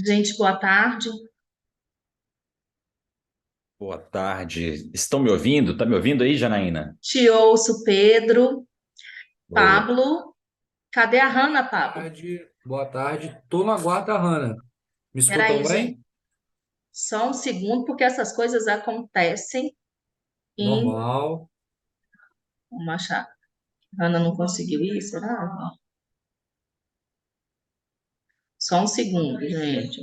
Gente, boa tarde. Boa tarde. Estão me ouvindo? Tá me ouvindo aí, Janaína? Te ouço, Pedro. Ô, Pablo. Cadê a Hanna, Pablo? Tarde, boa tarde. Tô na guarda, Hanna. Me escutam Peraí, gente. bem? Só um segundo, porque essas coisas acontecem em... Normal. Vamos achar. A Hanna não conseguiu ir, será? Só um segundo, gente.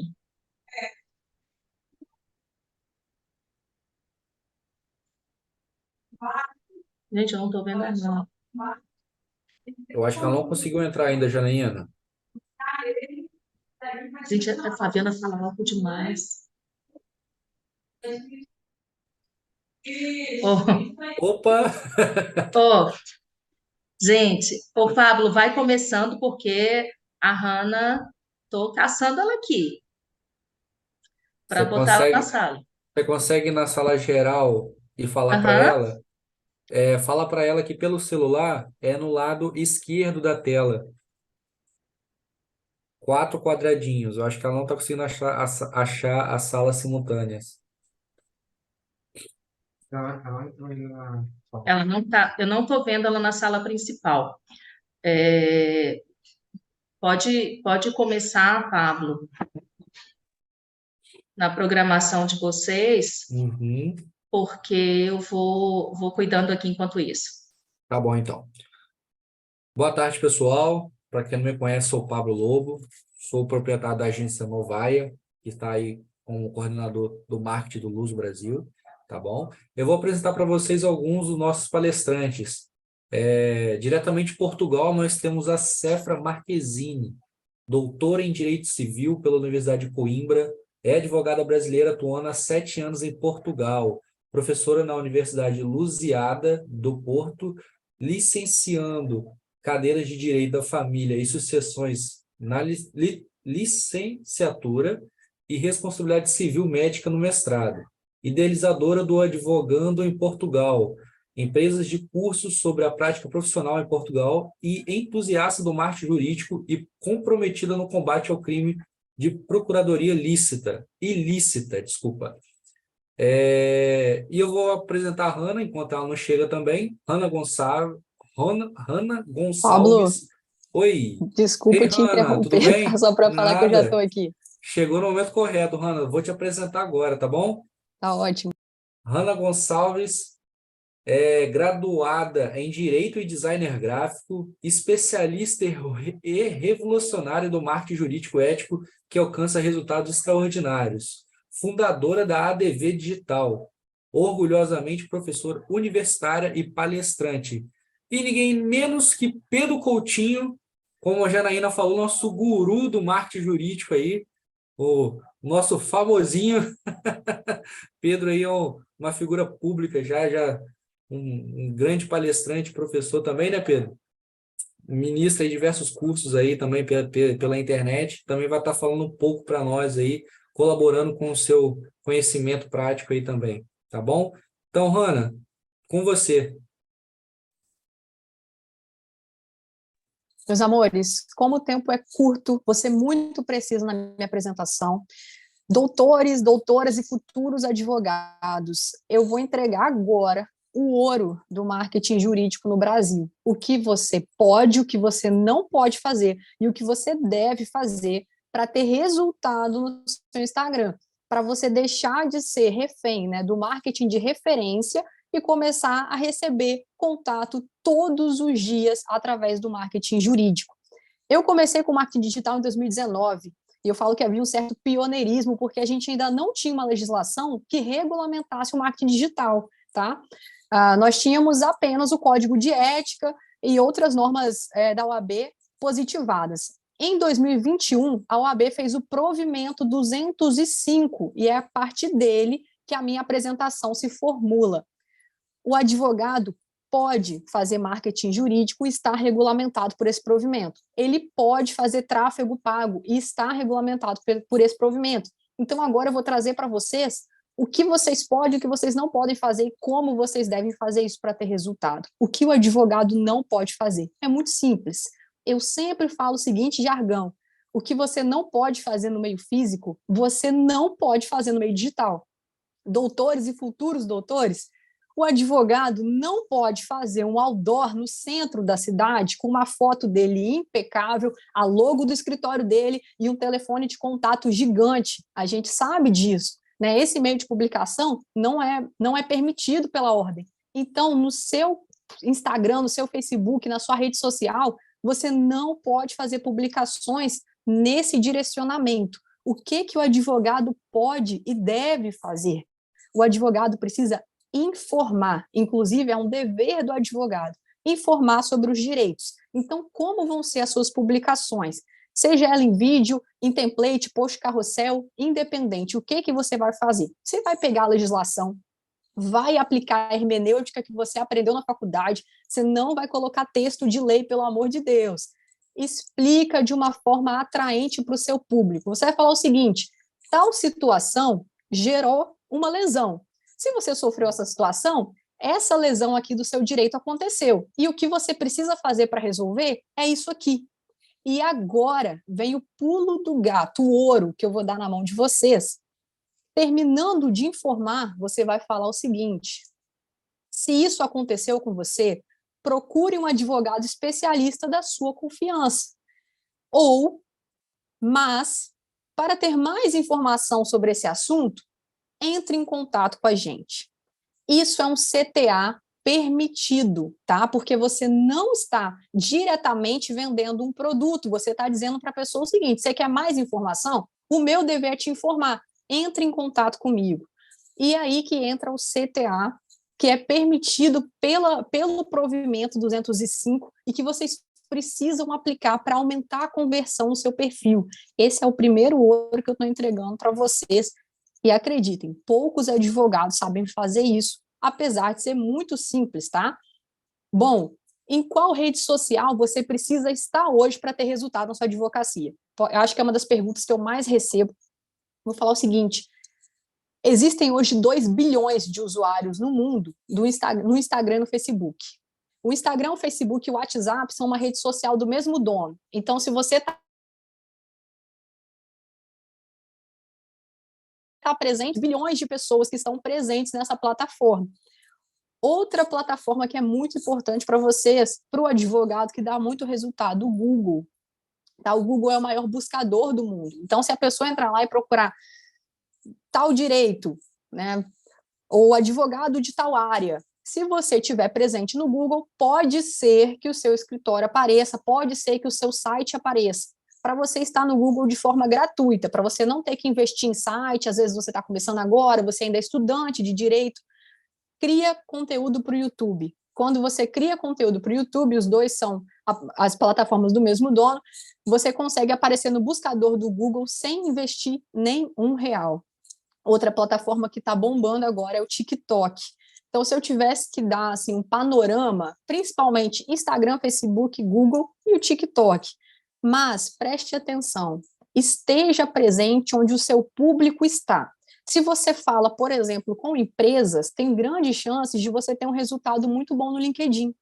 Gente, eu não tô vendo a Hanna. Eu acho que ela não conseguiu entrar ainda, Janaína. Gente, a Fabiana fala alto demais. Oh, Opa! oh, gente, o Pablo vai começando porque a Hanna, tô caçando ela aqui para Você botar ela na consegue, sala. você consegue ir na sala geral e falar para Aham. ela? Fala para ela que pelo celular é no lado esquerdo da tela. Quatro quadradinhos. Eu acho que ela não está conseguindo achar as salas simultâneas. Ela entrou ainda na sala. Ela não tá, eu não estou vendo ela na sala principal. É, pode começar, Pablo, na programação de vocês, Uhum. porque eu vou cuidando aqui enquanto isso. Tá bom, então. Boa tarde, pessoal. Para quem não me conhece, sou o Pablo Lobo, sou o proprietário da agência Novaia, que está aí como coordenador do marketing do Luso Brasil, tá bom? Eu vou apresentar para vocês alguns dos nossos palestrantes. Diretamente de Portugal, nós temos a Cefra Marquezine, doutora em Direito Civil pela Universidade de Coimbra, é advogada brasileira atuando há 7 anos em Portugal, professora na Universidade Lusíada do Porto, licenciando cadeiras de Direito da Família e Sucessões na licenciatura e Responsabilidade Civil Médica no mestrado. Idealizadora do Advogando em Portugal, empresas de cursos sobre a prática profissional em Portugal e entusiasta do marketing jurídico e comprometida no combate ao crime de procuradoria ilícita, desculpa. E eu vou apresentar a Hanna, enquanto ela não chega também. Hanna Pablo, Gonçalves. Oi. desculpa Ei, te Hanna, tudo interromper, tá? bem? Só para falar que eu já estou Nada. aqui. Chegou no momento correto, Hanna. Vou te apresentar agora, tá bom? Tá ótimo. Hanna Gonçalves é graduada em Direito e Designer Gráfico, especialista e revolucionária do marketing jurídico ético que alcança resultados extraordinários. Fundadora da ADV Digital, orgulhosamente professora universitária e palestrante. E ninguém menos que Pedro Coutinho, como a Janaína falou, nosso guru do marketing jurídico aí, o nosso famosinho Pedro aí é uma figura pública já um grande palestrante, professor também, né, Pedro? Ministra aí diversos cursos aí também pela internet, também vai estar falando um pouco para nós aí, colaborando com o seu conhecimento prático aí também, tá bom? Então, Hanna, com você. Meus amores, como o tempo é curto, vou ser muito precisa na minha apresentação. Doutores, doutoras e futuros advogados, eu vou entregar agora o ouro do marketing jurídico no Brasil. O que você pode, o que você não pode fazer e o que você deve fazer para ter resultado no seu Instagram, para você deixar de ser refém, né, do marketing de referência e começar a receber contato todos os dias através do marketing jurídico. Eu comecei com marketing digital em 2019 e eu falo que havia um certo pioneirismo, porque a gente ainda não tinha uma legislação que regulamentasse o marketing digital, tá? Nós tínhamos apenas o código de ética e outras normas da OAB positivadas. Em 2021, a OAB fez o provimento 205 e é a partir dele que a minha apresentação se formula. O advogado pode fazer marketing jurídico e está regulamentado por esse provimento. Ele pode fazer tráfego pago e está regulamentado por esse provimento. Então, agora eu vou trazer para vocês o que vocês podem e o que vocês não podem fazer e como vocês devem fazer isso para ter resultado. O que o advogado não pode fazer. É muito simples. Eu sempre falo o seguinte jargão: O que você não pode fazer no meio físico, você não pode fazer no meio digital. Doutores e futuros doutores, o advogado não pode fazer um outdoor no centro da cidade com uma foto dele impecável, a logo do escritório dele e um telefone de contato gigante. A gente sabe disso, né? Esse meio de publicação não é permitido pela ordem. Então, no seu Instagram, no seu Facebook, na sua rede social, você não pode fazer publicações nesse direcionamento. O que o advogado pode e deve fazer? O advogado precisa informar, inclusive é um dever do advogado, informar sobre os direitos. Então, como vão ser as suas publicações? Seja ela em vídeo, em template, post carrossel, independente, o que você vai fazer? Você vai pegar a legislação, vai aplicar a hermenêutica que você aprendeu na faculdade, você não vai colocar texto de lei, pelo amor de Deus. Explica de uma forma atraente para o seu público. Você vai falar o seguinte, tal situação gerou uma lesão. Se você sofreu essa situação, essa lesão aqui do seu direito aconteceu. E o que você precisa fazer para resolver é isso aqui. E agora vem o pulo do gato, o ouro que eu vou dar na mão de vocês. Terminando de informar, você vai falar o seguinte: se isso aconteceu com você, procure um advogado especialista da sua confiança. Mas, para ter mais informação sobre esse assunto, entre em contato com a gente. Isso é um CTA permitido, tá? Porque você não está diretamente vendendo um produto, você está dizendo para a pessoa o seguinte: você quer mais informação? O meu dever é te informar. Entre em contato comigo. E aí que entra o CTA, que é permitido pelo provimento 205 e que vocês precisam aplicar para aumentar a conversão no seu perfil. Esse é o primeiro ouro que eu estou entregando para vocês. E acreditem, poucos advogados sabem fazer isso, apesar de ser muito simples, tá? Bom, em qual rede social você precisa estar hoje para ter resultado na sua advocacia? Eu acho que é uma das perguntas que eu mais recebo. Vou falar o seguinte: existem hoje 2 bilhões de usuários no mundo no Instagram e no Facebook. O Instagram, o Facebook e o WhatsApp são uma rede social do mesmo dono. Então, se você está presente, bilhões de pessoas que estão presentes nessa plataforma. Outra plataforma que é muito importante para vocês, para o advogado, que dá muito resultado, o Google. Tá? O Google é o maior buscador do mundo. Então, se a pessoa entrar lá e procurar tal direito, né, ou advogado de tal área, se você estiver presente no Google, pode ser que o seu escritório apareça, pode ser que o seu site apareça, para você estar no Google de forma gratuita, para você não ter que investir em site, às vezes você está começando agora, você ainda é estudante de direito. Cria conteúdo para o YouTube. Quando você cria conteúdo para o YouTube, os dois são as plataformas do mesmo dono, você consegue aparecer no buscador do Google sem investir nem R$1. Outra plataforma que está bombando agora é o TikTok. Então, se eu tivesse que dar assim, um panorama, principalmente Instagram, Facebook, Google e o TikTok. Mas preste atenção, esteja presente onde o seu público está. Se você fala, por exemplo, com empresas, tem grandes chances de você ter um resultado muito bom no LinkedIn.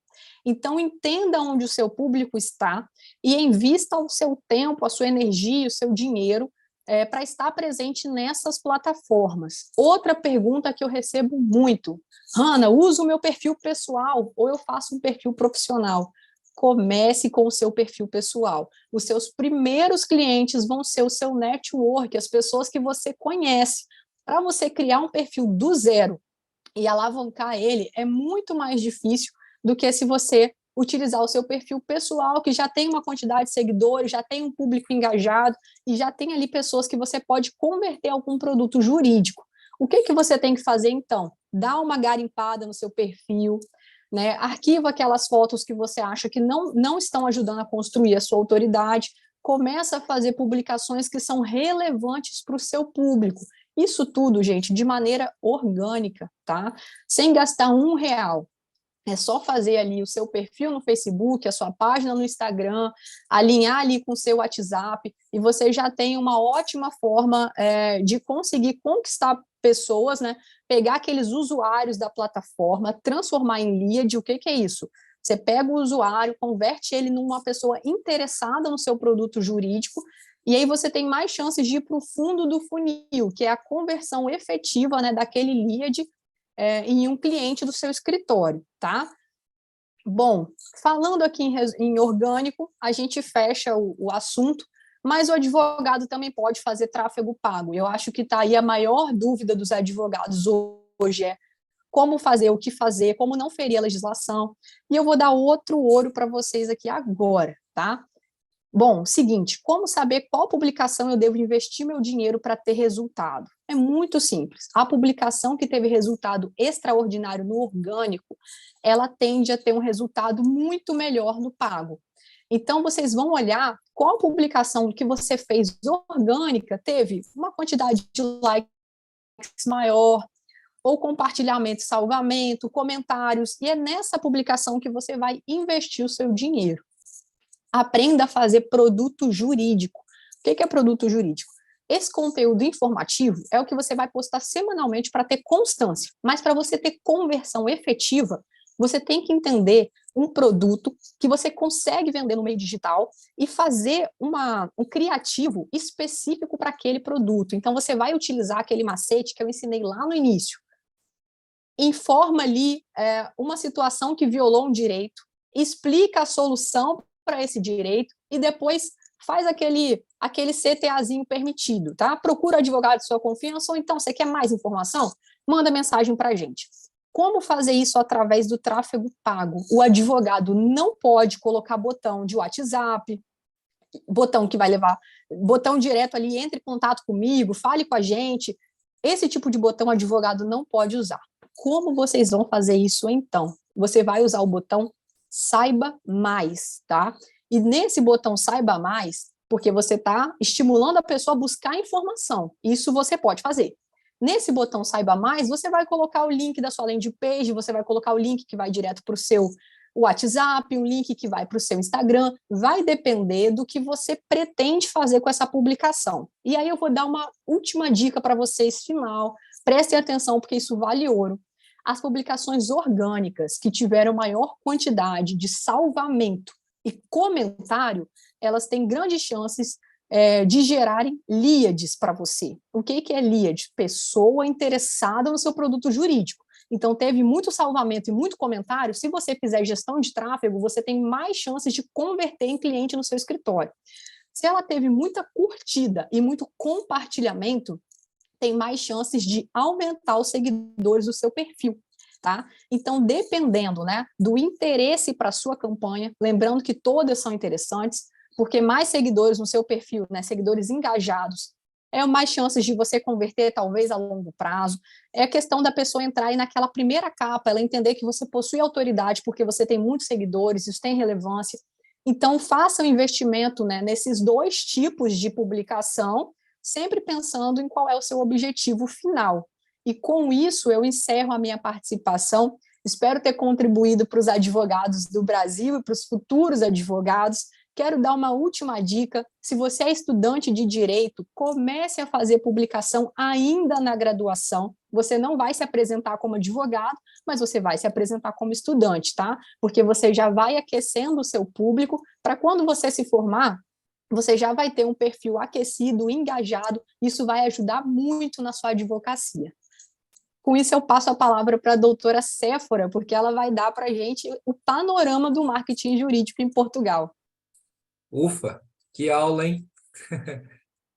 Então, entenda onde o seu público está e invista o seu tempo, a sua energia, o seu dinheiro para estar presente nessas plataformas. Outra pergunta que eu recebo muito: Hanna, uso o meu perfil pessoal ou eu faço um perfil profissional? Comece com o seu perfil pessoal. Os seus primeiros clientes vão ser o seu network, as pessoas que você conhece. Para você criar um perfil do zero e alavancar ele, é muito mais difícil do que se você utilizar o seu perfil pessoal, que já tem uma quantidade de seguidores, já tem um público engajado e já tem ali pessoas que você pode converter a algum produto jurídico. O que você tem que fazer, então? Dá uma garimpada no seu perfil, né? Arquiva aquelas fotos que você acha que não estão ajudando a construir a sua autoridade, começa a fazer publicações que são relevantes para o seu público. Isso tudo, gente, de maneira orgânica, tá? Sem gastar R$1. É só fazer ali o seu perfil no Facebook, a sua página no Instagram, alinhar ali com o seu WhatsApp, e você já tem uma ótima forma de conseguir conquistar pessoas, né? Pegar aqueles usuários da plataforma, transformar em lead. O que é isso? Você pega o usuário, converte ele numa pessoa interessada no seu produto jurídico, E aí você tem mais chances de ir para o fundo do funil, que é a conversão efetiva, né, daquele lead em um cliente do seu escritório, tá? Bom, falando aqui em orgânico, a gente fecha o assunto, mas o advogado também pode fazer tráfego pago. Eu acho que está aí a maior dúvida dos advogados hoje como fazer, o que fazer, como não ferir a legislação. E eu vou dar outro ouro para vocês aqui agora, tá? Bom, seguinte, como saber qual publicação eu devo investir meu dinheiro para ter resultado? É muito simples. A publicação que teve resultado extraordinário no orgânico, ela tende a ter um resultado muito melhor no pago. Então, vocês vão olhar qual publicação que você fez orgânica teve uma quantidade de likes maior, ou compartilhamento, salvamento, comentários, e é nessa publicação que você vai investir o seu dinheiro. Aprenda a fazer produto jurídico. O que é produto jurídico? Esse conteúdo informativo é o que você vai postar semanalmente para ter constância, mas para você ter conversão efetiva, você tem que entender um produto que você consegue vender no meio digital e fazer um criativo específico para aquele produto. Então, você vai utilizar aquele macete que eu ensinei lá no início. Informa ali uma situação que violou um direito, explica a solução para esse direito e depois faz aquele CTAzinho permitido, tá? Procura advogado de sua confiança ou então, você quer mais informação? Manda mensagem para a gente. Como fazer isso através do tráfego pago? O advogado não pode colocar botão de WhatsApp, botão que vai levar, botão direto ali, entre em contato comigo, fale com a gente. Esse tipo de botão o advogado não pode usar. Como vocês vão fazer isso, então? Você vai usar o botão Saiba Mais, tá? E nesse botão Saiba Mais, porque você está estimulando a pessoa a buscar informação. Isso você pode fazer. Nesse botão Saiba Mais, você vai colocar o link da sua landing page, você vai colocar o link que vai direto para o seu WhatsApp, um link que vai para o seu Instagram, vai depender do que você pretende fazer com essa publicação. E aí eu vou dar uma última dica para vocês, final, prestem atenção, porque isso vale ouro. As publicações orgânicas que tiveram maior quantidade de salvamento e comentário, elas têm grandes chances de gerarem leads para você. O que é lead? Pessoa interessada no seu produto jurídico. Então, teve muito salvamento e muito comentário. Se você fizer gestão de tráfego, você tem mais chances de converter em cliente no seu escritório. Se ela teve muita curtida e muito compartilhamento, tem mais chances de aumentar os seguidores do seu perfil, tá? Então, dependendo, né, do interesse para a sua campanha, lembrando que todas são interessantes, porque mais seguidores no seu perfil, né, seguidores engajados, mais chances de você converter, talvez, a longo prazo. É a questão da pessoa entrar aí naquela primeira capa, ela entender que você possui autoridade, porque você tem muitos seguidores, isso tem relevância. Então, faça um investimento, né, nesses dois tipos de publicação, sempre pensando em qual é o seu objetivo final. E com isso, eu encerro a minha participação. Espero ter contribuído para os advogados do Brasil e para os futuros advogados. Quero dar uma última dica. Se você é estudante de direito, comece a fazer publicação ainda na graduação. Você não vai se apresentar como advogado, mas você vai se apresentar como estudante, tá? Porque você já vai aquecendo o seu público para quando você se formar, você já vai ter um perfil aquecido, engajado, isso vai ajudar muito na sua advocacia. Com isso, eu passo a palavra para a doutora Séfora, porque ela vai dar para a gente o panorama do marketing jurídico em Portugal. Ufa, que aula, hein?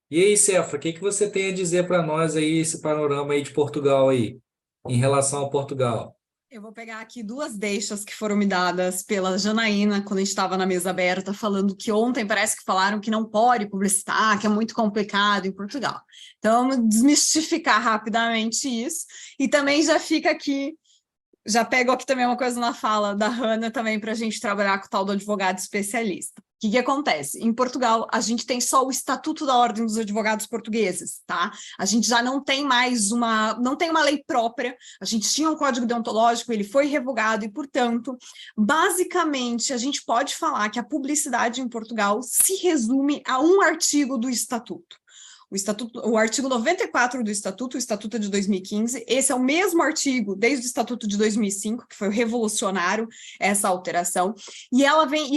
E aí, Séfora, o que você tem a dizer para nós aí, esse panorama aí de Portugal aí, em relação a Portugal? Eu vou pegar aqui duas deixas que foram me dadas pela Janaína, quando a gente estava na mesa aberta, falando que ontem parece que falaram que não pode publicitar, que é muito complicado em Portugal. Então, vamos desmistificar rapidamente isso. E também já fica aqui, já pego aqui também uma coisa na fala da Hannah também para a gente trabalhar com o tal do advogado especialista. O que acontece? Em Portugal, a gente tem só o Estatuto da Ordem dos Advogados Portugueses, tá? A gente já não tem mais não tem uma lei própria, a gente tinha um código deontológico, ele foi revogado e, portanto, basicamente, a gente pode falar que a publicidade em Portugal se resume a um artigo do Estatuto. O artigo 94 do Estatuto, o Estatuto de 2015, esse é o mesmo artigo desde o Estatuto de 2005, que foi revolucionário essa alteração, e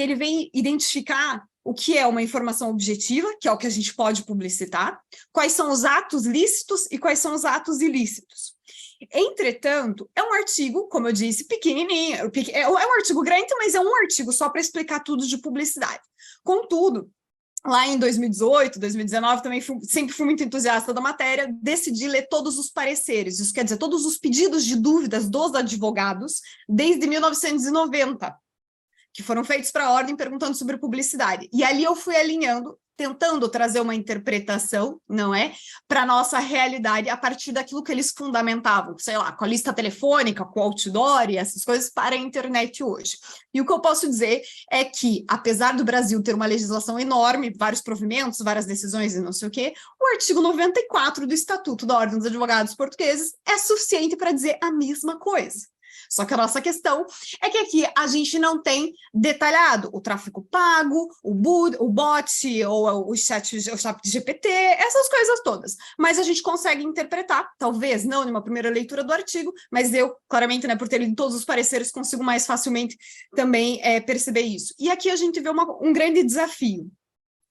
ele vem identificar o que é uma informação objetiva, que é o que a gente pode publicitar, quais são os atos lícitos e quais são os atos ilícitos. Entretanto, é um artigo, como eu disse, pequenininho, é um artigo grande, mas é um artigo só para explicar tudo de publicidade. Contudo, lá em 2018, 2019, também sempre fui muito entusiasta da matéria, decidi ler todos os pareceres, isso quer dizer, todos os pedidos de dúvidas dos advogados desde 1990, que foram feitos para a ordem perguntando sobre publicidade. E ali eu fui alinhando, tentando trazer uma interpretação, não é, para a nossa realidade a partir daquilo que eles fundamentavam, sei lá, com a lista telefônica, com o outdoor e essas coisas para a internet hoje. E o que eu posso dizer é que, apesar do Brasil ter uma legislação enorme, vários provimentos, várias decisões e não sei o quê, o artigo 94 do Estatuto da Ordem dos Advogados Portugueses é suficiente para dizer a mesma coisa. Só que a nossa questão é que aqui a gente não tem detalhado o tráfego pago, o bot, ou o chat GPT, essas coisas todas. Mas a gente consegue interpretar, talvez não numa primeira leitura do artigo, mas eu, claramente, né, por ter lido todos os pareceres, consigo mais facilmente também perceber isso. E aqui a gente vê um grande desafio.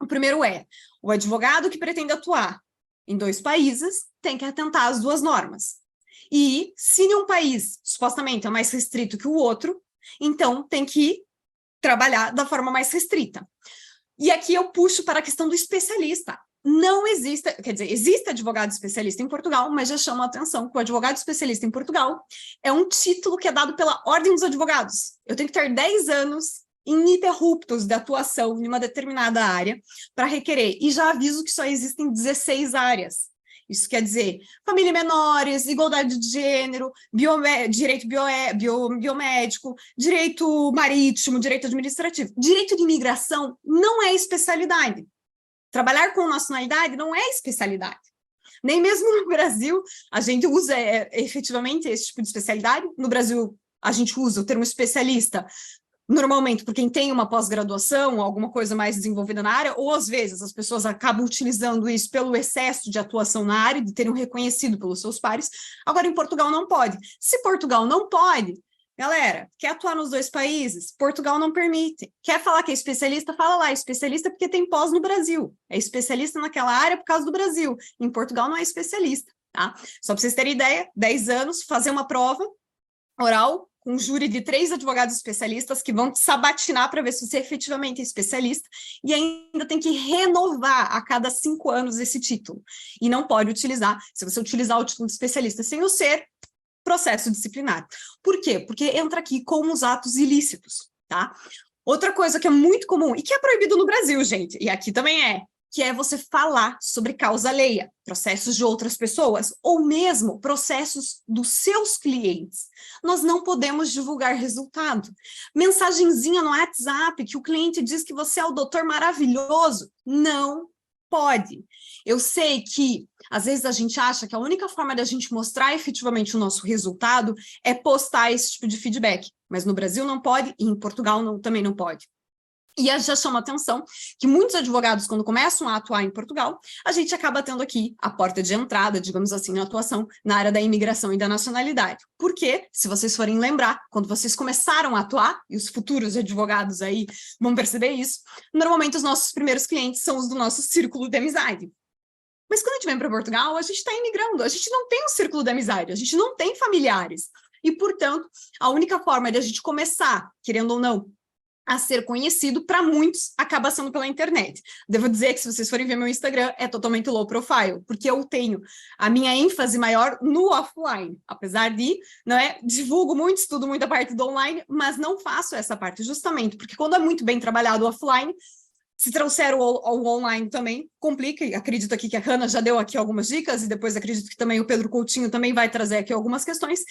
O primeiro é, o advogado que pretende atuar em 2 países tem que atentar às 2 normas. E se um país, supostamente, é mais restrito que o outro, então tem que trabalhar da forma mais restrita. E aqui eu puxo para a questão do especialista. Não existe, quer dizer, existe advogado especialista em Portugal, mas já chamo a atenção que o advogado especialista em Portugal é um título que é dado pela Ordem dos Advogados. Eu tenho que ter 10 anos ininterruptos de atuação em uma determinada área para requerer. E já aviso que só existem 16 áreas. Isso quer dizer, família e menores, igualdade de gênero, direito biomédico, direito marítimo, direito administrativo. Direito de imigração não é especialidade. Trabalhar com nacionalidade não é especialidade. Nem mesmo no Brasil a gente usa efetivamente esse tipo de especialidade. No Brasil a gente usa o termo especialista normalmente por quem tem uma pós-graduação, alguma coisa mais desenvolvida na área, ou às vezes as pessoas acabam utilizando isso pelo excesso de atuação na área, de terem reconhecido pelos seus pares. Agora, em Portugal não pode. Se Portugal não pode, galera, quer atuar nos 2 países? Portugal não permite. Quer falar que é especialista? Fala lá, é especialista porque tem pós no Brasil. É especialista naquela área por causa do Brasil. Em Portugal não é especialista, tá? Só para vocês terem ideia, 10 anos, fazer uma prova oral, com um júri de 3 advogados especialistas que vão te sabatinar para ver se você efetivamente é especialista, e ainda tem que renovar a cada 5 anos esse título. E não pode utilizar, se você utilizar o título de especialista sem o ser, processo disciplinar. Por quê? Porque entra aqui como os atos ilícitos, tá? Outra coisa que é muito comum, e que é proibido no Brasil, gente, e aqui também que é você falar sobre causa alheia, processos de outras pessoas, ou mesmo processos dos seus clientes. Nós não podemos divulgar resultado. Mensagenzinha no WhatsApp que o cliente diz que você é o doutor maravilhoso. Não pode. Eu sei que, às vezes, a gente acha que a única forma da gente mostrar efetivamente o nosso resultado é postar esse tipo de feedback, mas no Brasil não pode e em Portugal também não pode. E já chama atenção que muitos advogados, quando começam a atuar em Portugal, a gente acaba tendo aqui a porta de entrada, digamos assim, na atuação na área da imigração e da nacionalidade. Porque, se vocês forem lembrar, quando vocês começaram a atuar, e os futuros advogados aí vão perceber isso, normalmente os nossos primeiros clientes são os do nosso círculo de amizade. Mas quando a gente vem para Portugal, a gente está imigrando, a gente não tem um círculo de amizade, a gente não tem familiares. E, portanto, a única forma de a gente começar, querendo ou não, a ser conhecido, para muitos, acaba sendo pela internet. Devo dizer que, se vocês forem ver meu Instagram, é totalmente low profile, porque eu tenho a minha ênfase maior no offline, apesar de, não é, divulgo muito, estudo muita parte do online, mas não faço essa parte, justamente porque quando é muito bem trabalhado o offline, se trouxer o online também, complica, e acredito aqui que a Hannah já deu aqui algumas dicas, e depois acredito que também o Pedro Coutinho também vai trazer aqui algumas questões,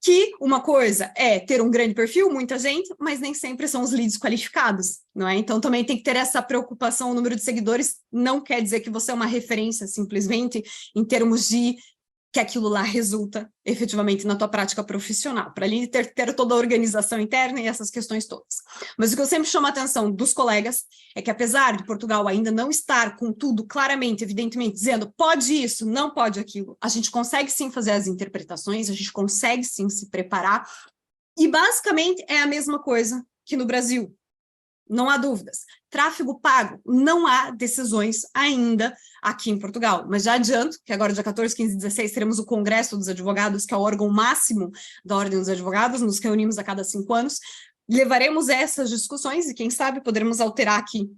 que uma coisa é ter um grande perfil, muita gente, mas nem sempre são os leads qualificados, não é? Então também tem que ter essa preocupação, o número de seguidores não quer dizer que você é uma referência, simplesmente, em termos de que aquilo lá resulta efetivamente na tua prática profissional, para ali ter toda a organização interna e essas questões todas. Mas o que eu sempre chamo a atenção dos colegas é que, apesar de Portugal ainda não estar com tudo claramente, evidentemente, dizendo pode isso, não pode aquilo, a gente consegue sim fazer as interpretações, a gente consegue sim se preparar, e basicamente é a mesma coisa que no Brasil. não há dúvidas. Tráfego pago, não há decisões ainda aqui em Portugal, mas já adianto que agora, dia 14, 15 e 16, teremos o Congresso dos Advogados, que é o órgão máximo da Ordem dos Advogados, nos reunimos a cada 5 anos, levaremos essas discussões e, quem sabe, poderemos alterar aqui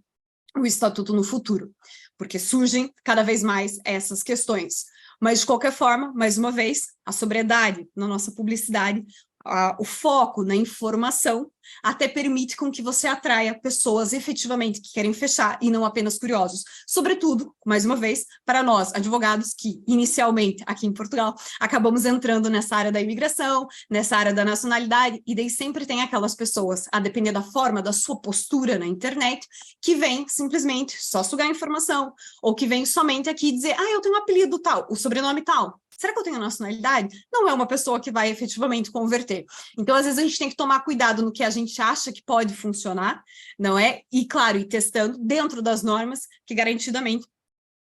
o Estatuto no futuro, porque surgem cada vez mais essas questões. Mas, de qualquer forma, mais uma vez, a sobriedade na nossa publicidade, o foco na informação até permite com que você atraia pessoas efetivamente que querem fechar e não apenas curiosos. Sobretudo, mais uma vez, para nós, advogados que, inicialmente, aqui em Portugal, acabamos entrando nessa área da imigração, nessa área da nacionalidade, e daí sempre tem aquelas pessoas, a depender da forma, da sua postura na internet, que vem simplesmente só sugar informação, ou que vem somente aqui dizer, eu tenho um apelido tal, o sobrenome tal. Será que eu tenho nacionalidade? Não é uma pessoa que vai efetivamente converter. Então, às vezes, a gente tem que tomar cuidado no que a gente acha que pode funcionar, não é? E, claro, ir testando dentro das normas, que garantidamente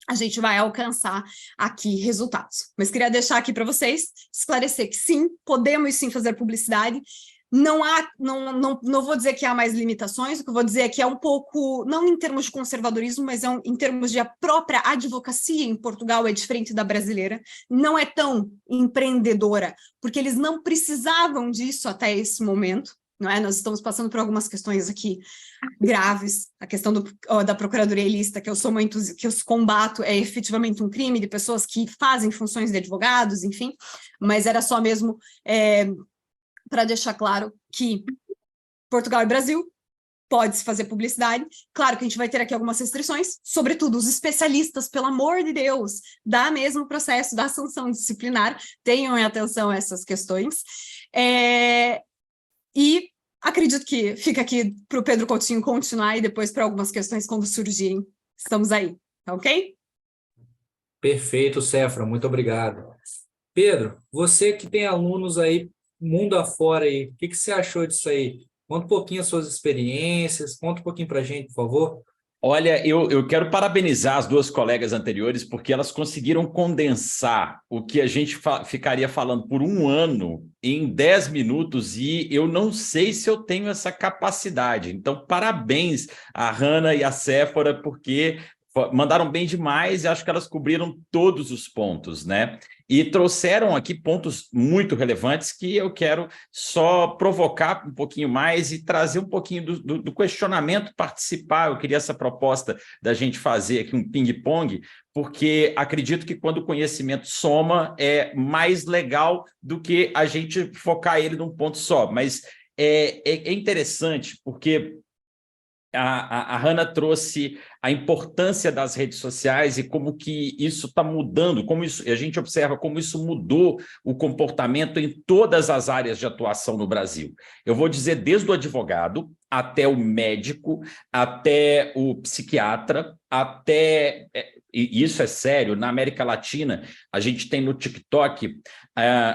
a gente vai alcançar aqui resultados. Mas queria deixar aqui para vocês, esclarecer que sim, podemos sim fazer publicidade. Não vou dizer que há mais limitações, o que eu vou dizer é que é um pouco, não em termos de conservadorismo, mas em termos de a própria advocacia em Portugal é diferente da brasileira, não é tão empreendedora, porque eles não precisavam disso até esse momento, não é? Nós estamos passando por algumas questões aqui graves, a questão da procuradoria ilícita, que eu combato, é efetivamente um crime de pessoas que fazem funções de advogados, enfim, mas era só mesmo... para deixar claro que Portugal e Brasil pode-se fazer publicidade. Claro que a gente vai ter aqui algumas restrições, sobretudo os especialistas, pelo amor de Deus, dá mesmo o processo da sanção disciplinar, tenham em atenção essas questões. E acredito que fica aqui para o Pedro Coutinho continuar e depois para algumas questões quando surgirem. Estamos aí, tá ok? Perfeito, Sefra, muito obrigado. Pedro, você que tem alunos aí mundo afora aí, o que você achou disso aí? Conta um pouquinho as suas experiências, conta um pouquinho para a gente, por favor. Olha, eu quero parabenizar as duas colegas anteriores, porque elas conseguiram condensar o que a gente ficaria falando por um ano em 10 minutos, e eu não sei se eu tenho essa capacidade. Então, parabéns a Hannah e a Séfora, porque mandaram bem demais e acho que elas cobriram todos os pontos, né? E trouxeram aqui pontos muito relevantes que eu quero só provocar um pouquinho mais e trazer um pouquinho do questionamento, participar. Eu queria essa proposta da gente fazer aqui um ping-pong, porque acredito que quando o conhecimento soma é mais legal do que a gente focar ele num ponto só. Mas é interessante porque a Hannah trouxe a importância das redes sociais e como que isso está mudando, como isso, a gente observa como isso mudou o comportamento em todas as áreas de atuação no Brasil. Eu vou dizer desde o advogado até o médico, até o psiquiatra, até... E isso é sério, na América Latina, a gente tem no TikTok,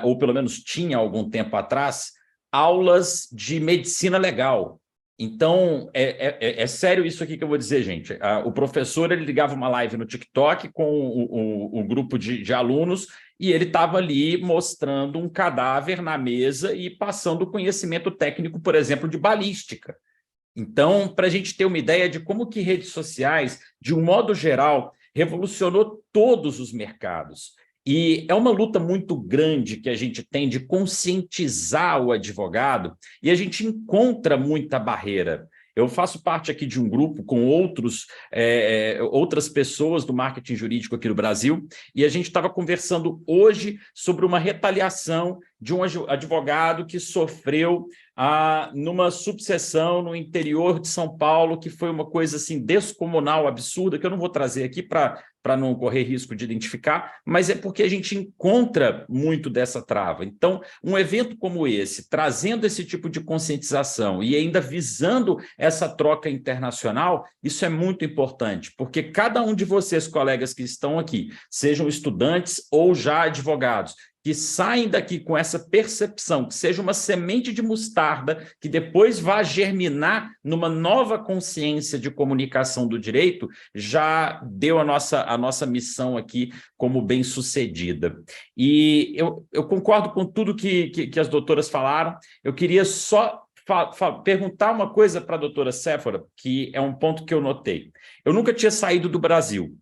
ou pelo menos tinha algum tempo atrás, aulas de medicina legal. Então, é sério isso aqui que eu vou dizer, gente. O professor ele ligava uma live no TikTok com o grupo de alunos e ele estava ali mostrando um cadáver na mesa e passando conhecimento técnico, por exemplo, de balística. Então, para a gente ter uma ideia de como que redes sociais, de um modo geral, revolucionou todos os mercados. E é uma luta muito grande que a gente tem de conscientizar o advogado e a gente encontra muita barreira. Eu faço parte aqui de um grupo com outras pessoas do marketing jurídico aqui no Brasil e a gente estava conversando hoje sobre uma retaliação de um advogado que sofreu numa subseção no interior de São Paulo, que foi uma coisa assim descomunal, absurda, que eu não vou trazer aqui para não correr risco de identificar, mas é porque a gente encontra muito dessa trava. Então, um evento como esse, trazendo esse tipo de conscientização e ainda visando essa troca internacional, isso é muito importante, porque cada um de vocês, colegas que estão aqui, sejam estudantes ou já advogados, que saem daqui com essa percepção, que seja uma semente de mostarda, que depois vá germinar numa nova consciência de comunicação do direito, já deu a nossa missão aqui como bem-sucedida. E eu concordo com tudo que as doutoras falaram, eu queria só perguntar uma coisa para a doutora Séfora, que é um ponto que eu notei. Eu nunca tinha saído do Brasil.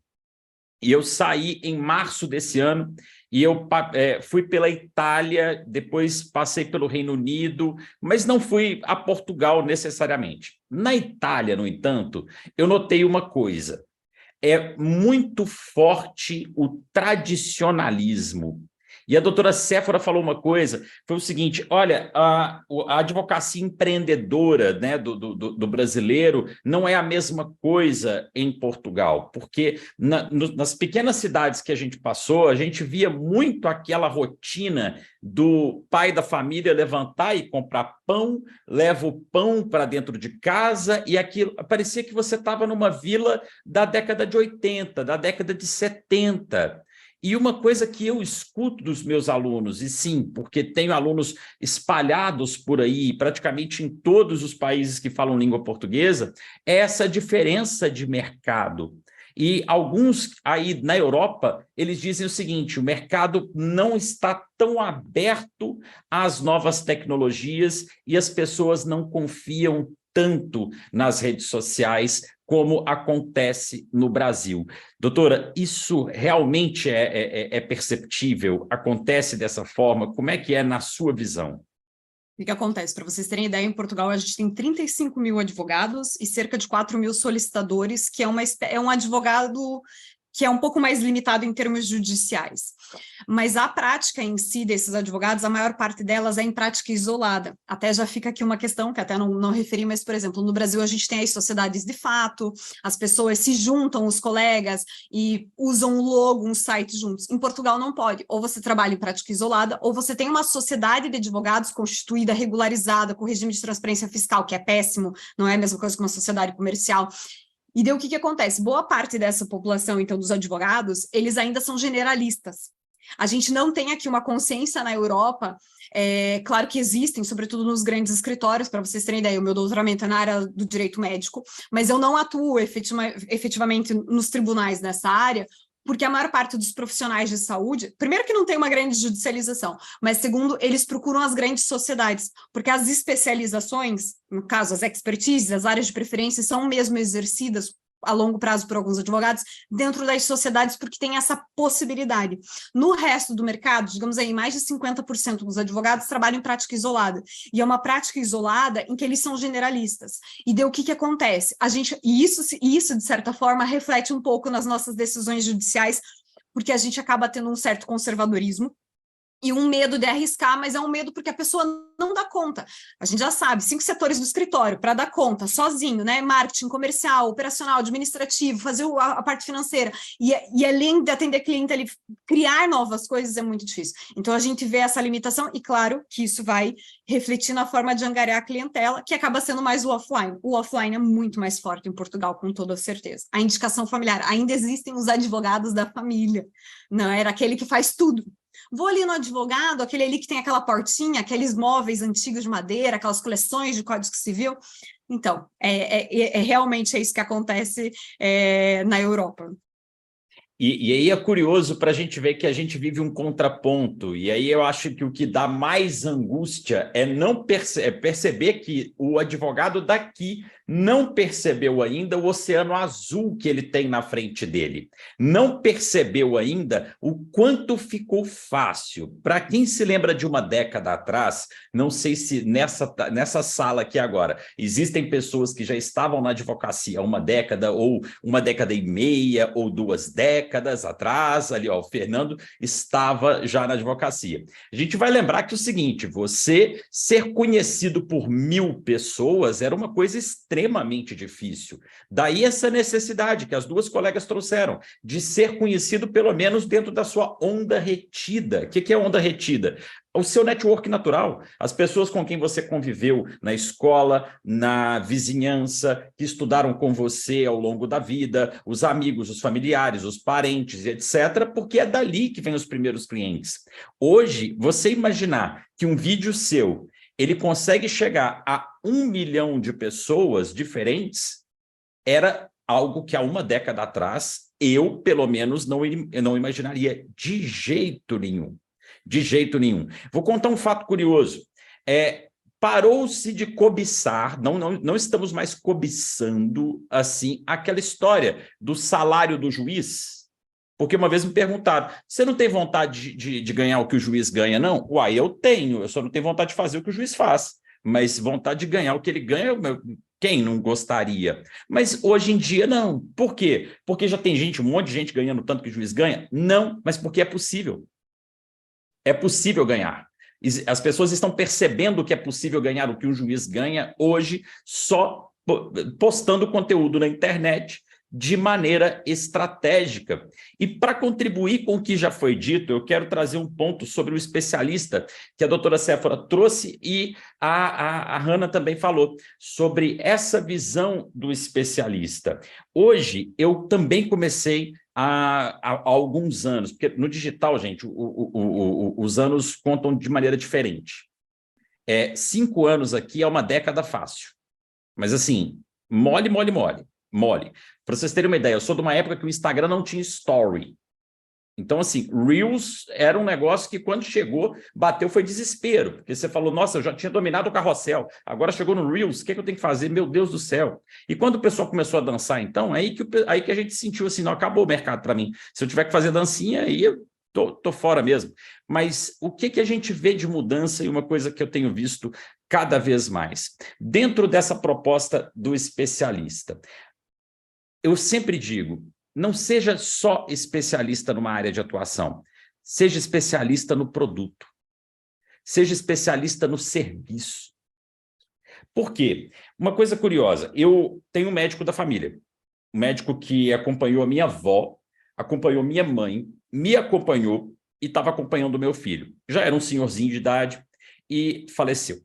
E eu saí em março desse ano, e eu fui pela Itália, depois passei pelo Reino Unido, mas não fui a Portugal necessariamente. Na Itália, no entanto, eu notei uma coisa. É muito forte o tradicionalismo. E a doutora Séfora falou uma coisa, foi o seguinte, olha, a advocacia empreendedora, né, do brasileiro não é a mesma coisa em Portugal, porque nas pequenas cidades que a gente passou, a gente via muito aquela rotina do pai da família levantar e comprar pão, leva o pão para dentro de casa, e aquilo parecia que você estava numa vila da década de 80, da década de 70. E uma coisa que eu escuto dos meus alunos, e sim, porque tenho alunos espalhados por aí, praticamente em todos os países que falam língua portuguesa, é essa diferença de mercado. E alguns aí na Europa, eles dizem o seguinte, o mercado não está tão aberto às novas tecnologias e as pessoas não confiam tanto nas redes sociais como acontece no Brasil. Doutora, isso realmente é perceptível? Acontece dessa forma? Como é que é na sua visão? O que acontece? Para vocês terem ideia, em Portugal a gente tem 35 mil advogados e cerca de 4 mil solicitadores, que é um advogado que é um pouco mais limitado em termos judiciais. Mas a prática em si desses advogados, a maior parte delas é em prática isolada. Até já fica aqui uma questão que até não referi, mas, por exemplo, no Brasil a gente tem as sociedades de fato, as pessoas se juntam, os colegas, e usam um logo, um site juntos. Em Portugal não pode. Ou você trabalha em prática isolada, ou você tem uma sociedade de advogados constituída, regularizada, com regime de transparência fiscal, que é péssimo, não é a mesma coisa que uma sociedade comercial. E daí o que acontece? Boa parte dessa população, então, dos advogados, eles ainda são generalistas. A gente não tem aqui uma consciência na Europa, claro que existem, sobretudo nos grandes escritórios, para vocês terem ideia, o meu doutoramento é na área do direito médico, mas eu não atuo efetivamente nos tribunais nessa área, porque a maior parte dos profissionais de saúde, primeiro que não tem uma grande judicialização, mas segundo, eles procuram as grandes sociedades, porque as especializações, no caso, as expertises, as áreas de preferência, são mesmo exercidas a longo prazo por alguns advogados, dentro das sociedades, porque tem essa possibilidade. No resto do mercado, digamos aí, mais de 50% dos advogados trabalham em prática isolada, e é uma prática isolada em que eles são generalistas. E daí o que acontece? Isso, de certa forma, reflete um pouco nas nossas decisões judiciais, porque a gente acaba tendo um certo conservadorismo, e um medo de arriscar, mas é um medo porque a pessoa não dá conta. A gente já sabe, 5 setores do escritório para dar conta, sozinho, né? Marketing, comercial, operacional, administrativo, fazer a parte financeira, e além de atender cliente, ali, criar novas coisas é muito difícil. Então, a gente vê essa limitação, e claro que isso vai refletir na forma de angariar a clientela, que acaba sendo mais o offline. O offline é muito mais forte em Portugal, com toda certeza. A indicação familiar, ainda existem os advogados da família, não era aquele que faz tudo. Vou ali no advogado, aquele ali que tem aquela portinha, aqueles móveis antigos de madeira, aquelas coleções de Código Civil. Então, realmente é isso que acontece na Europa. E aí é curioso para a gente ver que a gente vive um contraponto, e aí eu acho que o que dá mais angústia é não perceber que o advogado daqui não percebeu ainda o oceano azul que ele tem na frente dele. Não percebeu ainda o quanto ficou fácil. Para quem se lembra de uma década atrás, não sei se nessa sala aqui agora, existem pessoas que já estavam na advocacia há uma década, ou uma década e meia, ou 2 décadas atrás, ali ó, o Fernando estava já na advocacia. A gente vai lembrar que é o seguinte, você ser conhecido por 1000 pessoas era uma coisa extremamente difícil. Daí essa necessidade que as 2 colegas trouxeram, de ser conhecido pelo menos dentro da sua onda retida. O que é onda retida? O seu network natural, as pessoas com quem você conviveu na escola, na vizinhança, que estudaram com você ao longo da vida, os amigos, os familiares, os parentes, etc., porque é dali que vem os primeiros clientes. Hoje, você imaginar que um vídeo seu, ele consegue chegar a 1 milhão de pessoas diferentes, era algo que há uma década atrás, eu, pelo menos, não imaginaria de jeito nenhum. De jeito nenhum. Vou contar um fato curioso. Parou-se de cobiçar, não estamos mais cobiçando, assim, aquela história do salário do juiz, porque uma vez me perguntaram, você não tem vontade de ganhar o que o juiz ganha, não? Uai, eu tenho, eu só não tenho vontade de fazer o que o juiz faz, mas vontade de ganhar o que ele ganha, quem não gostaria? Mas hoje em dia não. Por quê? Porque já tem gente, um monte de gente ganhando tanto que o juiz ganha? Não, mas porque é possível. É possível ganhar. As pessoas estão percebendo que é possível ganhar o que um juiz ganha hoje só postando conteúdo na internet de maneira estratégica. E para contribuir com o que já foi dito, eu quero trazer um ponto sobre o especialista que a doutora Séfora trouxe e a Hannah também falou sobre essa visão do especialista. Hoje, eu também comecei há alguns anos, porque no digital, gente, os anos contam de maneira diferente. 5 anos aqui é uma década fácil, mas assim, mole. Para vocês terem uma ideia, eu sou de uma época que o Instagram não tinha story. Então, assim, Reels era um negócio que quando chegou, bateu, foi desespero, porque você falou, nossa, eu já tinha dominado o carrossel, agora chegou no Reels, o que eu tenho que fazer? Meu Deus do céu. E quando o pessoal começou a dançar, então, aí que a gente sentiu assim, não, acabou o mercado para mim. Se eu tiver que fazer dancinha, aí eu tô fora mesmo. Mas o que a gente vê de mudança e uma coisa que eu tenho visto cada vez mais? Dentro dessa proposta do especialista, eu sempre digo, não seja só especialista numa área de atuação, seja especialista no produto, seja especialista no serviço. Por quê? Uma coisa curiosa, eu tenho um médico da família, um médico que acompanhou a minha avó, acompanhou minha mãe, me acompanhou e estava acompanhando o meu filho. Já era um senhorzinho de idade e faleceu.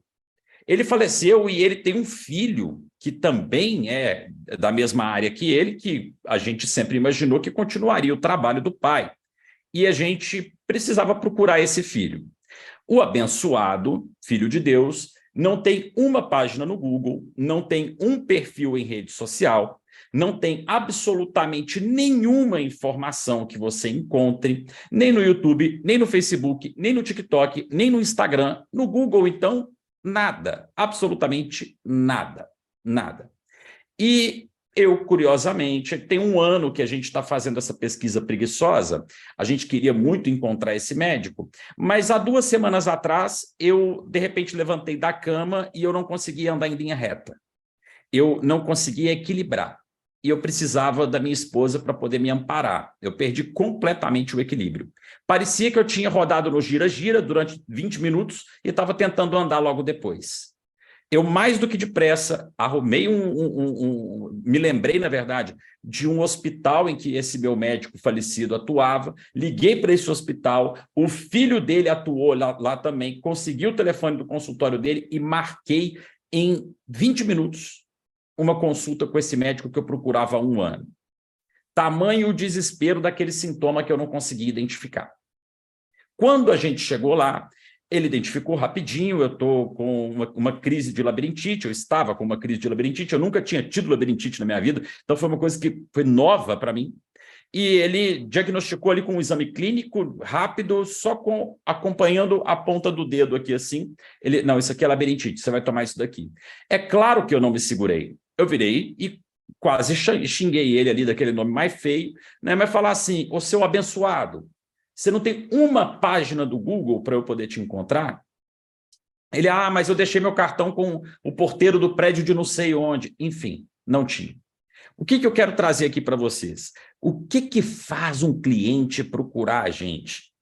Ele faleceu e ele tem um filho que também é da mesma área que ele, que a gente sempre imaginou que continuaria o trabalho do pai. E a gente precisava procurar esse filho. O abençoado, filho de Deus, não tem uma página no Google, não tem um perfil em rede social, não tem absolutamente nenhuma informação que você encontre, nem no YouTube, nem no Facebook, nem no TikTok, nem no Instagram. No Google, então, nada, absolutamente nada. E eu, curiosamente, tem um ano que a gente está fazendo essa pesquisa preguiçosa, a gente queria muito encontrar esse médico, mas há 2 semanas atrás, eu, de repente, levantei da cama e eu não conseguia andar em linha reta. Eu não conseguia equilibrar. E eu precisava da minha esposa para poder me amparar. Eu perdi completamente o equilíbrio. Parecia que eu tinha rodado no gira-gira durante 20 minutos e estava tentando andar logo depois. Eu, mais do que depressa, arrumei me lembrei, na verdade, de um hospital em que esse meu médico falecido atuava, liguei para esse hospital, o filho dele atuou lá também, consegui o telefone do consultório dele e marquei em 20 minutos uma consulta com esse médico que eu procurava há 1 ano. Tamanho o desespero daquele sintoma que eu não conseguia identificar. Quando a gente chegou lá, ele identificou rapidinho, eu estou com uma crise de labirintite, eu estava com uma crise de labirintite, eu nunca tinha tido labirintite na minha vida, então foi uma coisa que foi nova para mim. E ele diagnosticou ali com um exame clínico rápido, só acompanhando a ponta do dedo aqui assim. Ele, não, isso aqui é labirintite, você vai tomar isso daqui. É claro que eu não me segurei. Eu virei e quase xinguei ele ali daquele nome mais feio, né? Mas falar assim, ô seu abençoado, você não tem uma página do Google para eu poder te encontrar? Ele, mas eu deixei meu cartão com o porteiro do prédio de não sei onde. Enfim, não tinha. O que eu quero trazer aqui para vocês? O que faz um cliente procurar a gente?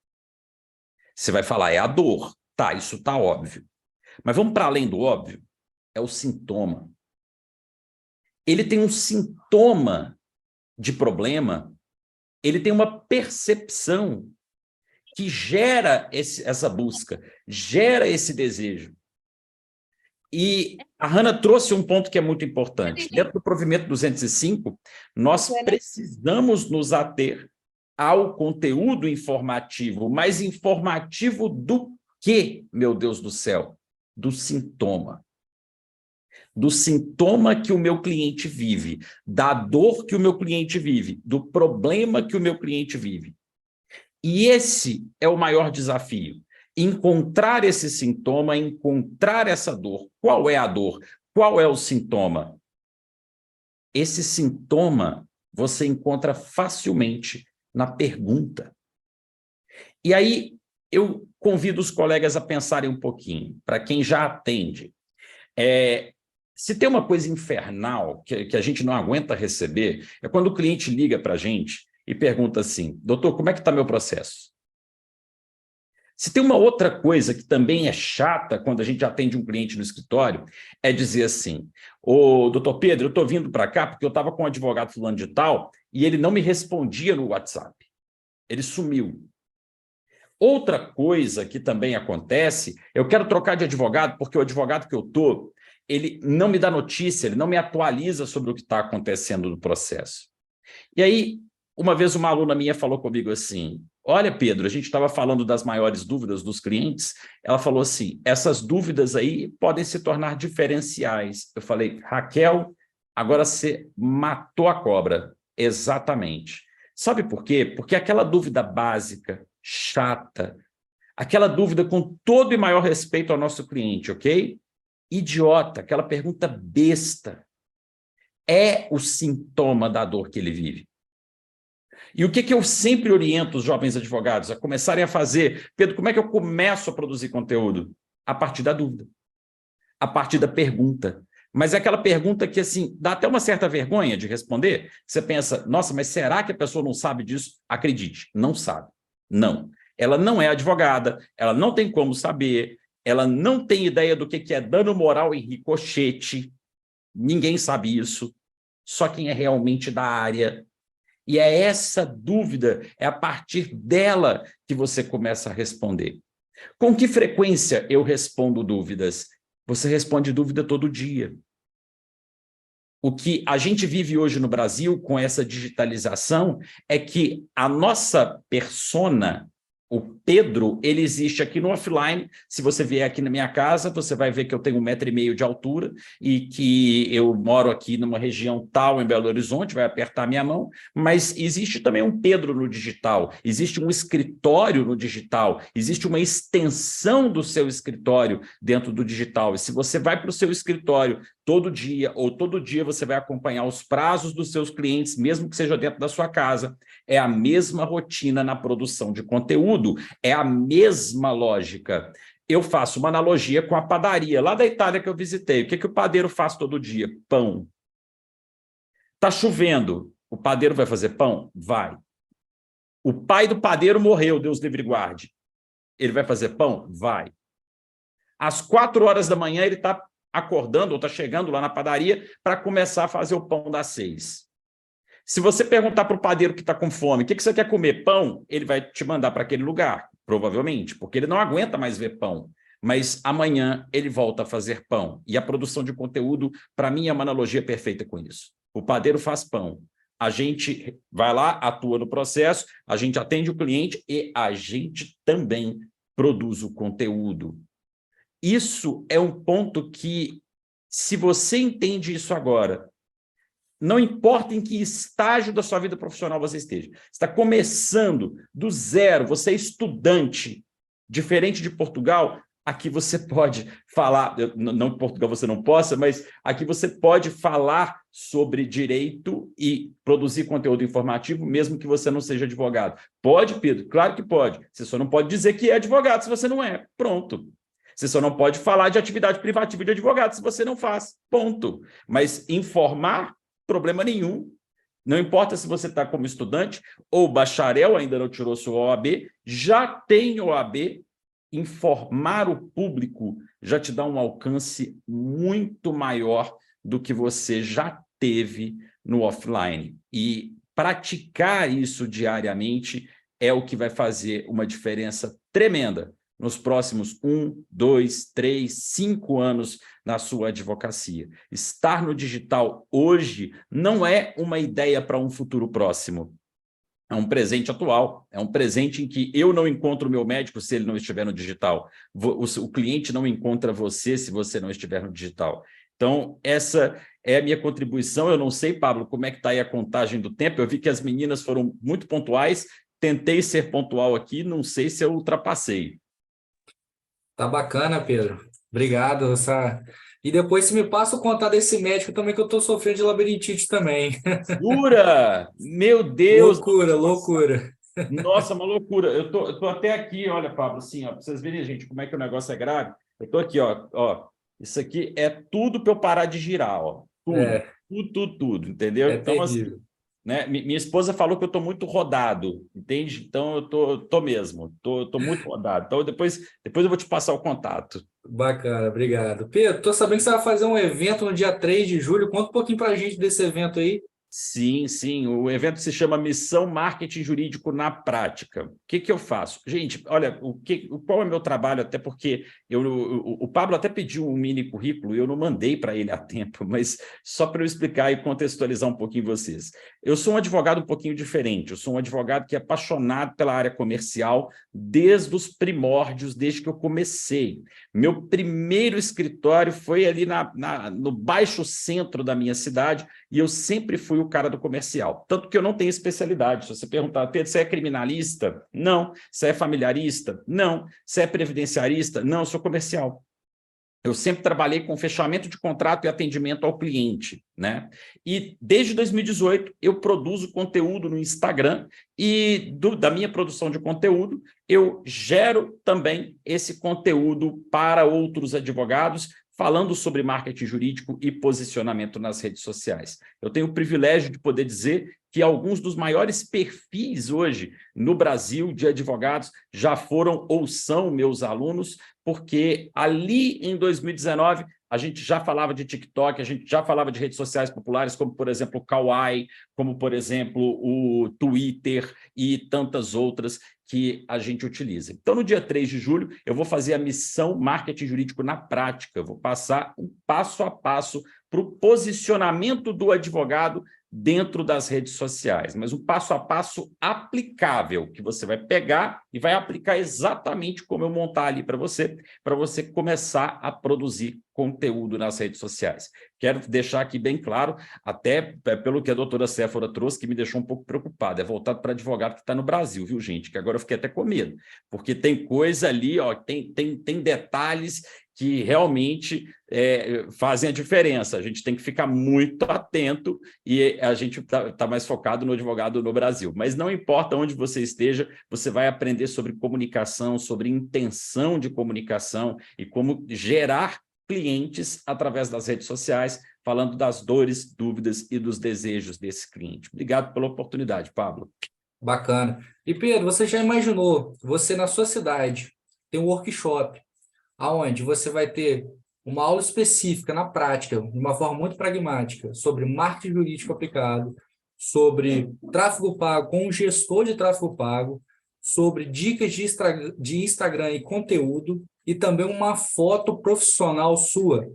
Você vai falar, é a dor. Tá, isso está óbvio. Mas vamos para além do óbvio? É o sintoma. Ele tem um sintoma de problema, ele tem uma percepção que gera essa busca, gera esse desejo. E a Hannah trouxe um ponto que é muito importante. Dentro do provimento 205, nós precisamos nos ater ao conteúdo informativo, mas informativo do quê, meu Deus do céu? Do sintoma. Do sintoma que o meu cliente vive, da dor que o meu cliente vive, do problema que o meu cliente vive. E esse é o maior desafio. encontrar esse sintoma, encontrar essa dor. Qual é a dor? Qual é o sintoma? Esse sintoma você encontra facilmente na pergunta. E aí eu convido os colegas a pensarem um pouquinho, para quem já atende. Se tem uma coisa infernal que a gente não aguenta receber, é quando o cliente liga para a gente e pergunta assim, doutor, como é que está meu processo? Se tem uma outra coisa que também é chata quando a gente atende um cliente no escritório, é dizer assim, ô, doutor Pedro, eu estou vindo para cá porque eu estava com um advogado fulano de tal e ele não me respondia no WhatsApp. Ele sumiu. Outra coisa que também acontece, eu quero trocar de advogado porque o advogado que eu estou, ele não me dá notícia, ele não me atualiza sobre o que está acontecendo no processo. E aí, uma vez uma aluna minha falou comigo assim, olha, Pedro, a gente estava falando das maiores dúvidas dos clientes, ela falou assim, essas dúvidas aí podem se tornar diferenciais. Eu falei, Raquel, agora você matou a cobra. Exatamente. Sabe por quê? Porque aquela dúvida básica, chata, aquela dúvida com todo e maior respeito ao nosso cliente, ok? Idiota, aquela pergunta besta, é o sintoma da dor que ele vive. E o que eu sempre oriento os jovens advogados a começarem a fazer? Pedro, como é que eu começo a produzir conteúdo? A partir da dúvida, a partir da pergunta. Mas é aquela pergunta que, assim, dá até uma certa vergonha de responder. Você pensa, nossa, mas será que a pessoa não sabe disso? Acredite, não sabe. Não. Ela não é advogada, ela não tem como saber, ela não tem ideia do que é dano moral em ricochete. Ninguém sabe isso. Só quem é realmente da área. E é essa dúvida, é a partir dela que você começa a responder. Com que frequência eu respondo dúvidas? Você responde dúvida todo dia. O que a gente vive hoje no Brasil com essa digitalização é que a nossa persona, o Pedro, ele existe aqui no offline. Se você vier aqui na minha casa, você vai ver que eu tenho 1,5 m de altura e que eu moro aqui numa região tal, em Belo Horizonte, vai apertar minha mão, mas existe também um Pedro no digital, existe um escritório no digital, existe uma extensão do seu escritório dentro do digital. E se você vai para o seu escritório todo dia, ou todo dia você vai acompanhar os prazos dos seus clientes, mesmo que seja dentro da sua casa, é a mesma rotina na produção de conteúdo, é a mesma lógica. Eu faço uma analogia com a padaria, lá da Itália que eu visitei. O que o padeiro faz todo dia? Pão. Está chovendo, o padeiro vai fazer pão? Vai. O pai do padeiro morreu, Deus livre e guarde. Ele vai fazer pão? Vai. Às 4 horas da manhã ele está acordando ou está chegando lá na padaria para começar a fazer o pão das 6. Se você perguntar para o padeiro que está com fome, o que você quer comer? Pão? Ele vai te mandar para aquele lugar, provavelmente, porque ele não aguenta mais ver pão. Mas amanhã ele volta a fazer pão. E a produção de conteúdo, para mim, é uma analogia perfeita com isso. O padeiro faz pão. A gente vai lá, atua no processo, a gente atende o cliente e a gente também produz o conteúdo. Isso é um ponto que, se você entende isso agora, não importa em que estágio da sua vida profissional você esteja, você está começando do zero, você é estudante, diferente de Portugal, aqui você pode falar, não que Portugal você não possa, mas aqui você pode falar sobre direito e produzir conteúdo informativo, mesmo que você não seja advogado. Pode, Pedro? Claro que pode. Você só não pode dizer que é advogado se você não é. Pronto. Você só não pode falar de atividade privativa de advogado se você não faz. Ponto. Mas informar, problema nenhum. Não importa se você está como estudante ou bacharel, ainda não tirou sua OAB, já tem OAB, informar o público já te dá um alcance muito maior do que você já teve no offline. E praticar isso diariamente é o que vai fazer uma diferença tremenda nos próximos 1, 2, 3, 5 anos na sua advocacia. Estar no digital hoje não é uma ideia para um futuro próximo. É um presente atual, é um presente em que eu não encontro o meu médico se ele não estiver no digital. O cliente não encontra você se você não estiver no digital. Então, essa é a minha contribuição. Eu não sei, Pablo, como é que está aí a contagem do tempo. Eu vi que as meninas foram muito pontuais, tentei ser pontual aqui, não sei se eu ultrapassei. Tá bacana, Pedro. Obrigado. E depois você me passa o contato desse médico também, que eu tô sofrendo de labirintite também. Jura? Meu Deus! Loucura, loucura. Nossa, uma loucura. Eu tô até aqui, olha, Pablo, assim, ó, para vocês verem, gente, como é que o negócio é grave. Eu tô aqui, ó. Isso aqui é tudo para eu parar de girar, ó. Tudo, É, tudo, tudo, tudo, entendeu? é Então, assim, terrível. né? Minha esposa falou que eu tô muito rodado, entende? Então, eu tô mesmo, tô muito rodado. Então, depois eu vou te passar o contato. Bacana, obrigado. Pedro, tô sabendo que você vai fazer um evento no dia 3 de julho. Conta um pouquinho pra gente desse evento aí. Sim, sim. O evento se chama Missão Marketing Jurídico na Prática. O que que eu faço? Gente, olha, qual é o meu trabalho? Até porque o Pablo até pediu um mini currículo e eu não mandei para ele a tempo, mas só para eu explicar e contextualizar um pouquinho vocês. Eu sou um advogado um pouquinho diferente. Eu sou um advogado que é apaixonado pela área comercial desde os primórdios, desde que eu comecei. Meu primeiro escritório foi ali no baixo centro da minha cidade, e eu sempre fui o cara do comercial. Tanto que eu não tenho especialidade. Se você perguntar, Pedro, você é criminalista? Não. Você é familiarista? Não. Você é previdenciarista? Não, eu sou comercial. Eu sempre trabalhei com fechamento de contrato e atendimento ao cliente, né? E desde 2018 eu produzo conteúdo no Instagram e da minha produção de conteúdo eu gero também esse conteúdo para outros advogados, falando sobre marketing jurídico e posicionamento nas redes sociais. Eu tenho o privilégio de poder dizer que alguns dos maiores perfis hoje no Brasil de advogados já foram ou são meus alunos, porque ali em 2019 a gente já falava de TikTok, a gente já falava de redes sociais populares, como, por exemplo, o Kawaii, como, por exemplo, o Twitter e tantas outras que a gente utiliza. Então, no dia 3 de julho, eu vou fazer a missão Marketing Jurídico na prática. Eu vou passar um passo a passo para o posicionamento do advogado dentro das redes sociais, mas um passo a passo aplicável, que você vai pegar e vai aplicar exatamente como eu montar ali para você começar a produzir conteúdo nas redes sociais. Quero deixar aqui bem claro, até pelo que a doutora Séfora trouxe, que me deixou um pouco preocupado, é voltado para advogado que está no Brasil, viu, gente? Que agora eu fiquei até com medo, porque tem coisa ali, ó, tem detalhes que realmente fazem a diferença. A gente tem que ficar muito atento e a gente tá mais focado no advogado no Brasil. Mas não importa onde você esteja, você vai aprender sobre comunicação, sobre intenção de comunicação e como gerar clientes através das redes sociais, falando das dores, dúvidas e dos desejos desse cliente. Obrigado pela oportunidade, Pablo. Bacana. E Pedro, você já imaginou, você na sua cidade tem um workshop, aonde você vai ter uma aula específica na prática, de uma forma muito pragmática, sobre marketing jurídico aplicado, sobre tráfego pago com um gestor de tráfego pago, sobre dicas de Instagram e conteúdo, e também uma foto profissional sua.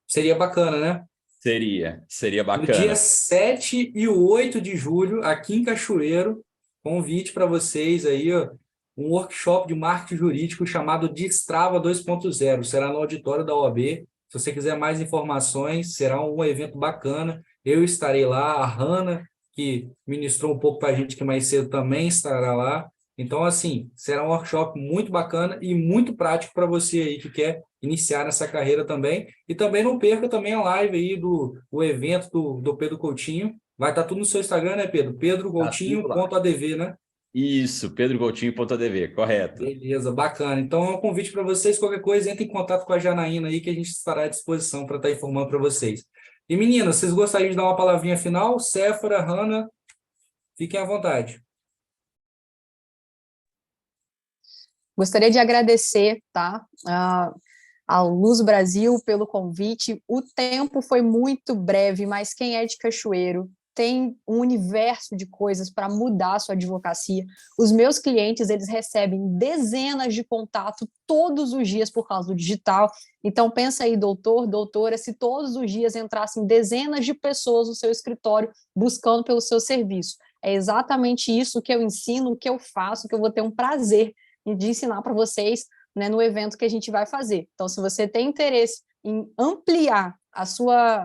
Seria bacana, né? Seria No dia bacana. 7 e 8 de julho, aqui em Cachoeiro, convite para vocês aí, ó, um workshop de marketing jurídico chamado Destrava 2.0. Será no auditório da OAB. Se você quiser mais informações, será um evento bacana. Eu estarei lá, a Hanna, que ministrou um pouco para a gente que mais cedo também estará lá. Então, assim, será um workshop muito bacana e muito prático para você aí que quer iniciar nessa carreira também. E também não perca também a live aí o evento do Pedro Coutinho. Vai estar tudo no seu Instagram, né, Pedro? Tá tudo lá. pedrocoutinho.adv, né? Isso, pedrogoutinho.adv, correto. Beleza, bacana. Então é um convite para vocês. Qualquer coisa, entre em contato com a Janaína aí que a gente estará à disposição para estar informando para vocês. E meninas, vocês gostariam de dar uma palavrinha final? Séfora, Hanna, fiquem à vontade. Gostaria de agradecer, tá, ao Luz Brasil pelo convite. O tempo foi muito breve, mas quem é de Cachoeiro tem um universo de coisas para mudar a sua advocacia. Os meus clientes, eles recebem dezenas de contatos todos os dias por causa do digital. Então, pensa aí, doutor, doutora, se todos os dias entrassem dezenas de pessoas no seu escritório buscando pelo seu serviço. É exatamente isso que eu ensino, o que eu faço, que eu vou ter um prazer de ensinar para vocês, né, no evento que a gente vai fazer. Então, se você tem interesse em ampliar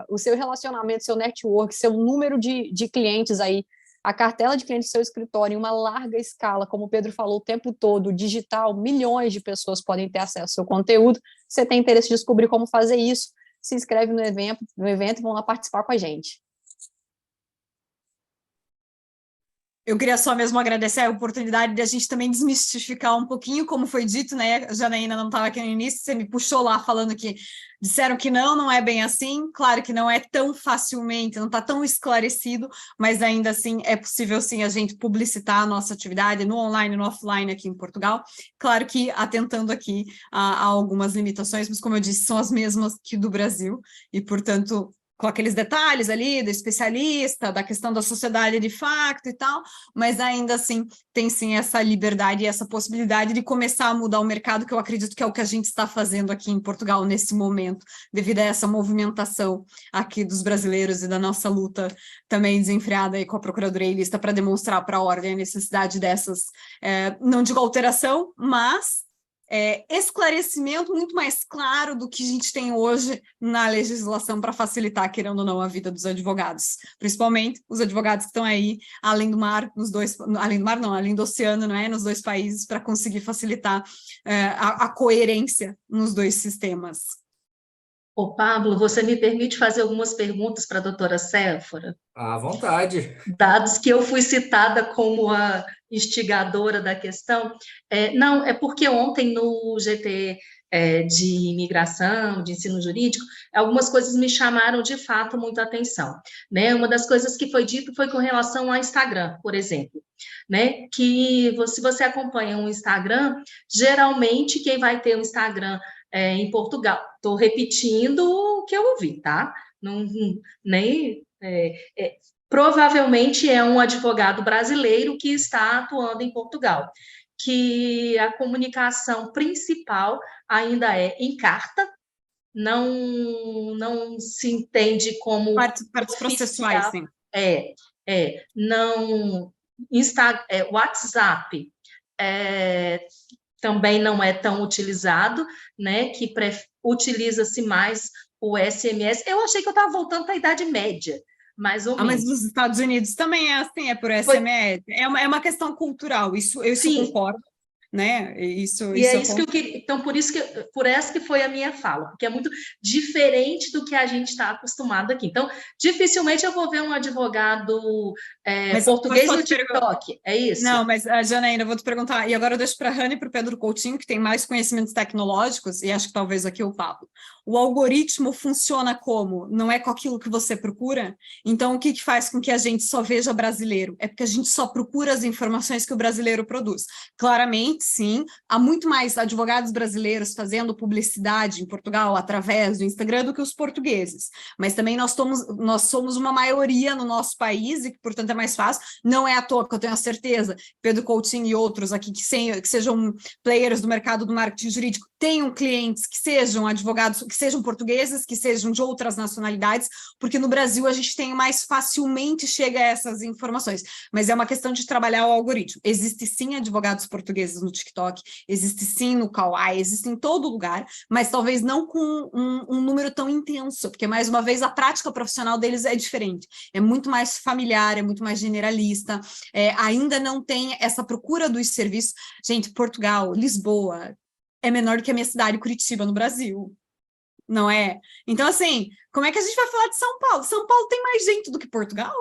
o seu relacionamento, seu network, seu número de clientes aí a cartela de clientes do seu escritório em uma larga escala, como o Pedro falou o tempo todo, digital, milhões de pessoas podem ter acesso ao seu conteúdo. Você tem interesse em descobrir como fazer isso, se inscreve no evento e vão lá participar com a gente. Eu queria só mesmo agradecer a oportunidade de a gente também desmistificar um pouquinho, como foi dito, né? A Janaína não estava aqui no início, você me puxou lá falando que disseram que não é bem assim. Claro que não é tão facilmente, não está tão esclarecido, mas ainda assim é possível sim a gente publicitar a nossa atividade no online e no offline aqui em Portugal. Claro que atentando aqui a algumas limitações, mas como eu disse, são as mesmas que do Brasil, e portanto com aqueles detalhes ali do especialista, da questão da sociedade de facto e tal, mas ainda assim tem sim essa liberdade e essa possibilidade de começar a mudar o mercado, que eu acredito que é o que a gente está fazendo aqui em Portugal nesse momento, devido a essa movimentação aqui dos brasileiros e da nossa luta também desenfreada aí com a Procuradoria e Lista para demonstrar para a ordem a necessidade dessas, não digo alteração, mas esclarecimento muito mais claro do que a gente tem hoje na legislação para facilitar, querendo ou não, a vida dos advogados, principalmente os advogados que estão aí além do mar, além do oceano, não é? Nos dois países, para conseguir facilitar a coerência nos dois sistemas. Ô, Pablo, você me permite fazer algumas perguntas para a doutora Séfora? À vontade. Dados que eu fui citada como a instigadora da questão. Não, é porque ontem no GT de imigração, de ensino jurídico, algumas coisas me chamaram de fato muita atenção, né? Uma das coisas que foi dito foi com relação ao Instagram, por exemplo, né? Que se você acompanha um Instagram, geralmente quem vai ter um Instagram em Portugal, estou repetindo o que eu ouvi, tá? Não, nem provavelmente é um advogado brasileiro que está atuando em Portugal, que a comunicação principal ainda é em carta, não se entende como Partes processuais, sim. Não, WhatsApp também não é tão utilizado, né, que utiliza-se mais o SMS. Eu achei que eu estava voltando para a Idade Média, mais ou menos. Mas nos Estados Unidos também é assim, é por SMS. É uma questão cultural, isso eu concordo, né? Então, por essa que foi a minha fala, porque é muito diferente do que a gente está acostumado aqui. Então, dificilmente eu vou ver um advogado português no TikTok, é isso? Não, mas, Janaína, eu vou te perguntar, e agora eu deixo para a Rani e para o Pedro Coutinho, que tem mais conhecimentos tecnológicos, e acho que talvez aqui o Pablo. O algoritmo funciona como? Não é com aquilo que você procura? Então, o que faz com que a gente só veja brasileiro? É porque a gente só procura as informações que o brasileiro produz. Claramente, sim, há muito mais advogados brasileiros fazendo publicidade em Portugal através do Instagram do que os portugueses, mas também nós somos uma maioria no nosso país e que, portanto, é mais fácil. Não é à toa que eu tenho a certeza, Pedro Coutinho e outros aqui que sejam players do mercado do marketing jurídico, tenham clientes que sejam advogados, que sejam portugueses, que sejam de outras nacionalidades, porque no Brasil a gente tem mais facilmente chega a essas informações, mas é uma questão de trabalhar o algoritmo. Existe sim advogados portugueses no TikTok, existe sim no Kawaii, existe em todo lugar, mas talvez não com um número tão intenso, porque mais uma vez a prática profissional deles é diferente, é muito mais familiar, é muito mais generalista, ainda não tem essa procura dos serviços. Gente, Portugal, Lisboa, é menor do que a minha cidade, Curitiba, no Brasil, não é? Então, assim, como é que a gente vai falar de São Paulo? São Paulo tem mais gente do que Portugal?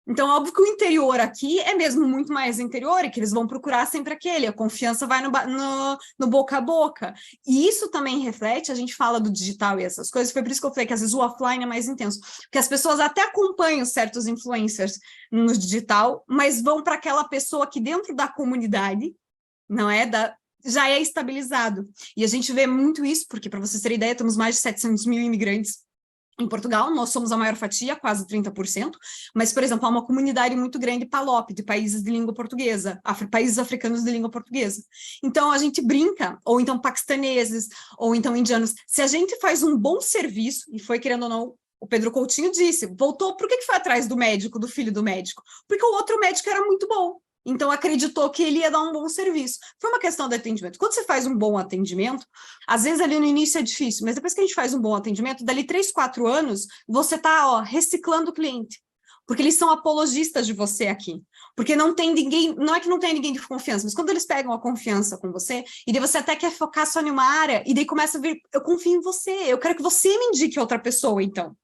Então, óbvio que o interior aqui é mesmo muito mais interior e que eles vão procurar sempre aquele, a confiança vai no boca a boca. E isso também reflete, a gente fala do digital e essas coisas, foi por isso que eu falei que às vezes o offline é mais intenso, porque as pessoas até acompanham certos influencers no digital, mas vão para aquela pessoa que dentro da comunidade, não é, já é estabilizado. E a gente vê muito isso, porque, para vocês terem ideia, temos mais de 700 mil imigrantes em Portugal, nós somos a maior fatia, quase 30%, mas, por exemplo, há uma comunidade muito grande PALOP, de países de língua portuguesa, países africanos de língua portuguesa. Então, a gente brinca, ou então paquistaneses, ou então indianos. Se a gente faz um bom serviço, e foi, querendo ou não, o Pedro Coutinho disse, voltou, por que foi atrás do médico, do filho do médico? Porque o outro médico era muito bom. Então, acreditou que ele ia dar um bom serviço. Foi uma questão de atendimento. Quando você faz um bom atendimento, às vezes ali no início é difícil, mas depois que a gente faz um bom atendimento, dali 3, 4 anos, você está reciclando o cliente. porque eles são apologistas de você aqui. Porque não tem ninguém, não é que não tem ninguém de confiança, mas quando eles pegam a confiança com você, e daí você até quer focar só em uma área, e daí começa a vir, eu confio em você, eu quero que você me indique outra pessoa, então.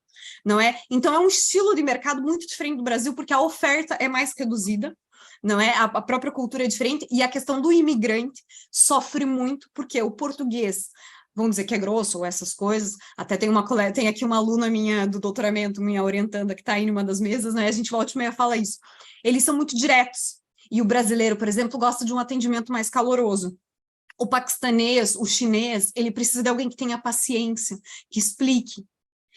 Não é? Então é um estilo de mercado muito diferente do Brasil, porque a oferta é mais reduzida, não é? A própria cultura é diferente, e a questão do imigrante sofre muito, porque o português, vamos dizer que é grosso, ou essas coisas, até tem tem aqui uma aluna minha do doutoramento, minha orientanda, que está aí numa das mesas, né? A gente volta e meia fala isso. Eles são muito diretos, e o brasileiro, por exemplo, gosta de um atendimento mais caloroso. O paquistanês, o chinês, ele precisa de alguém que tenha paciência, que explique,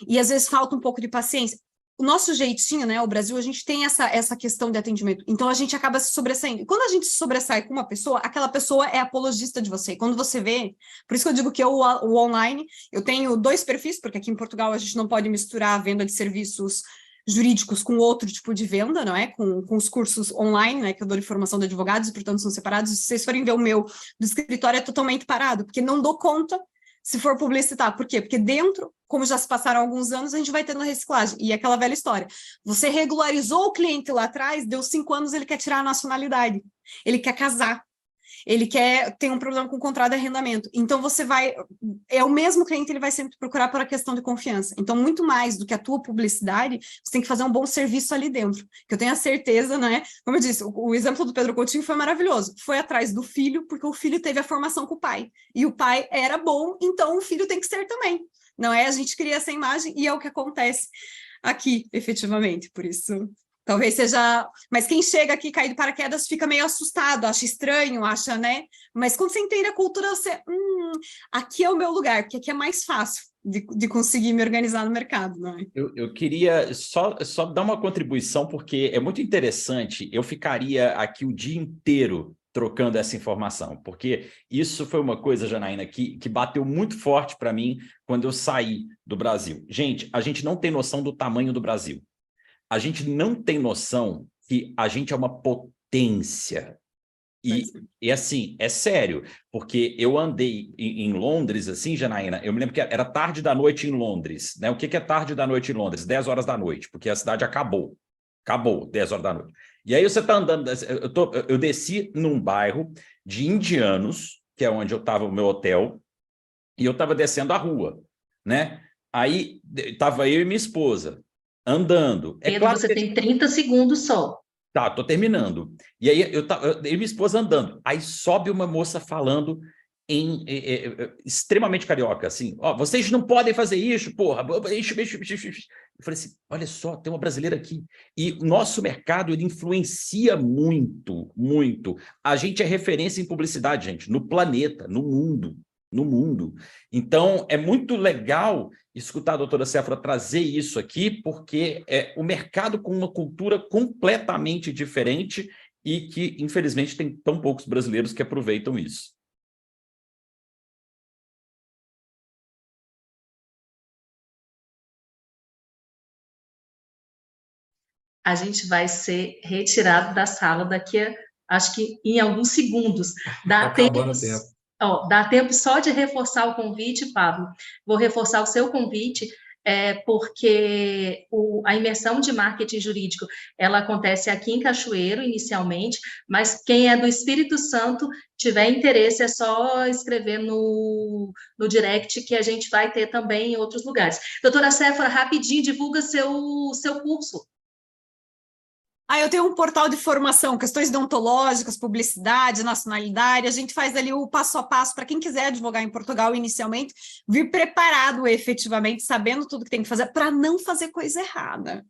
e às vezes falta um pouco de paciência. O nosso jeitinho, né, o Brasil, a gente tem essa questão de atendimento, então a gente acaba se sobressaindo. E quando a gente se sobressai com uma pessoa, aquela pessoa é apologista de você. Quando você vê, por isso que eu digo que o online, eu tenho 2 perfis, porque aqui em Portugal a gente não pode misturar a venda de serviços jurídicos com outro tipo de venda, não é? Com os cursos online, né, que eu dou de formação de advogados, e portanto são separados. Se vocês forem ver o meu do escritório, é totalmente parado, porque não dou conta se for publicitar. Por quê? Porque dentro, como já se passaram alguns anos, a gente vai tendo reciclagem. E é aquela velha história. Você regularizou o cliente lá atrás, deu 5 anos, ele quer tirar a nacionalidade. Ele quer casar. Ele tem um problema com o contrato de arrendamento. Então, você vai... É o mesmo cliente, ele vai sempre procurar por a questão de confiança. Então, muito mais do que a tua publicidade, você tem que fazer um bom serviço ali dentro. Que eu tenho a certeza, né? Como eu disse, o exemplo do Pedro Coutinho foi maravilhoso. Foi atrás do filho, porque o filho teve a formação com o pai. E o pai era bom, então o filho tem que ser também. Não é? A gente cria essa imagem e é o que acontece aqui, efetivamente. Por isso... Talvez seja... Mas quem chega aqui, cair de paraquedas, fica meio assustado, acha estranho, acha, né? Mas quando você entende a cultura, você... aqui é o meu lugar, porque aqui é mais fácil de conseguir me organizar no mercado, não é? Eu queria só dar uma contribuição, porque é muito interessante. Eu ficaria aqui o dia inteiro trocando essa informação, porque isso foi uma coisa, Janaína, que bateu muito forte para mim quando eu saí do Brasil. Gente, a gente não tem noção do tamanho do Brasil. A gente não tem noção que a gente é uma potência. E assim, é sério, porque eu andei em Londres, assim, Janaína, eu me lembro que era tarde da noite em Londres, né? O que é tarde da noite em Londres? 10 horas da noite, porque a cidade acabou. Acabou, 10 horas da noite. E aí você está andando, eu desci num bairro de indianos, que é onde eu estava o meu hotel, e eu estava descendo a rua, né? Aí estava eu e minha esposa andando. Pedro, claro, você tem 30 segundos só. Tá, tô terminando. E aí eu e minha esposa andando. Aí sobe uma moça falando extremamente carioca, assim, ó, vocês não podem fazer isso, porra. Eu falei assim, olha só, tem uma brasileira aqui. E o nosso mercado, ele influencia muito, muito. A gente é referência em publicidade, gente, no planeta, no mundo. No mundo. Então, é muito legal escutar a doutora Séfora trazer isso aqui, porque é o mercado com uma cultura completamente diferente e que, infelizmente, tem tão poucos brasileiros que aproveitam isso. A gente vai ser retirado da sala daqui a, acho que em alguns segundos. Dá tempo. Dá tempo só de reforçar o convite, Pablo. Vou reforçar o seu convite, porque a imersão de marketing jurídico, ela acontece aqui em Cachoeiro, inicialmente, mas quem é do Espírito Santo, tiver interesse, é só escrever no direct, que a gente vai ter também em outros lugares. Doutora Séfora, rapidinho, divulga seu curso. Eu tenho um portal de formação, questões deontológicas, publicidade, nacionalidade, a gente faz ali o passo a passo para quem quiser advogar em Portugal inicialmente, vir preparado efetivamente, sabendo tudo que tem que fazer, para não fazer coisa errada.